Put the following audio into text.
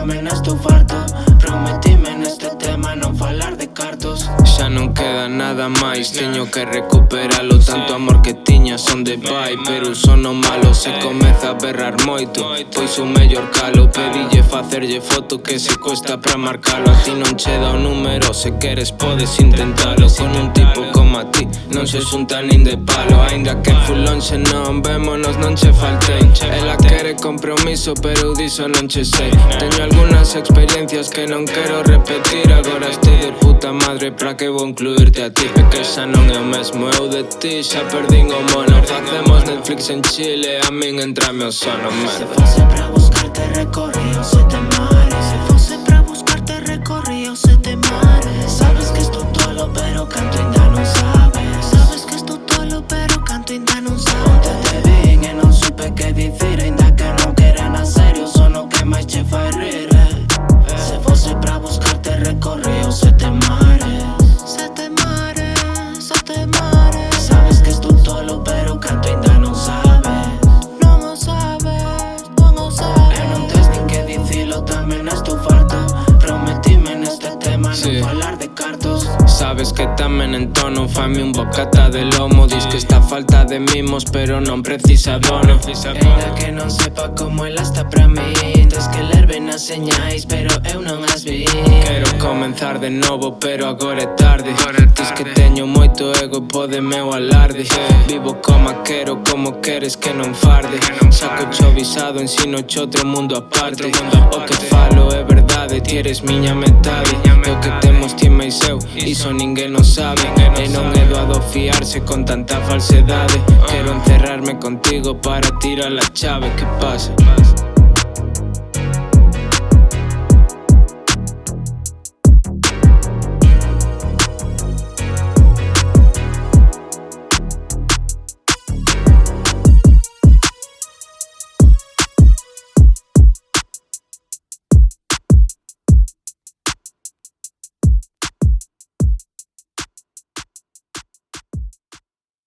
tamén estou farto. Prometime neste tema non falar de cartos. Xa non queda nada máis, teño que recuperalo. Tanto amor que tiña son de pai, pero sono malo. Se comeza a berrar moito, pois o mellor calo. Pedille facerlle foto que se cuesta pra marcalo. A ti non che dá o número, se queres podes intentalo. Con un tipo como a ti non se xunta nin de palo. Ainda que full lonxe non vémonos, non che faltei. Ela quere compromiso, pero eu diso non che sei. Teño algunhas experiencias que non quero repetir. Agora estou de puta madre, pra que vou incluirte a ti? É que xa non é o mesmo, eu de ti xa perdín o mono. Facemos Netflix en Chile, a min entrame o sono, Se fose pra buscarte recorrí os 7 mares. Se fose pra buscarte recorrí os 7 mares. Sabes que estou tolo, pero canto ainda non sabes. Sabes que estou tolo, pero canto ainda non sabes. Onte te vin e non supe que dicir. Ainda que non queran a serio, son o que máis che fai rir. Se fose pra buscarte recorrí os 7 mares. 7 mares, 7 mares. Sabes que estou tolo, pero canto ainda non sabes. Non o sabes, non o sabes. E non tes nin que dicilo, tamén estou farto. Prometime neste tema non falar de cartos. Sabes que tamén en tono fame un bocata de lomo. Dis que está falta de mimos, pero non precisa dono. Ainda que non sepa como ela está pra mí. Tes que ler ben as señais, pero eu non as vi. Quero comenzar de novo, pero agora é tarde. Dis que teño moito ego, pódeme o alarde. Vivo como quero, como queres que non farde. Saco cho visado, ensino cho outro mundo aparte. O que falo é verdade, ti eres miña metade. E o que temos ti máis eu, iso ninguén o sabe. E non é doado fiarse con tanta falsedade. Quero encerrarme contigo para tirar a chave. Que pasa?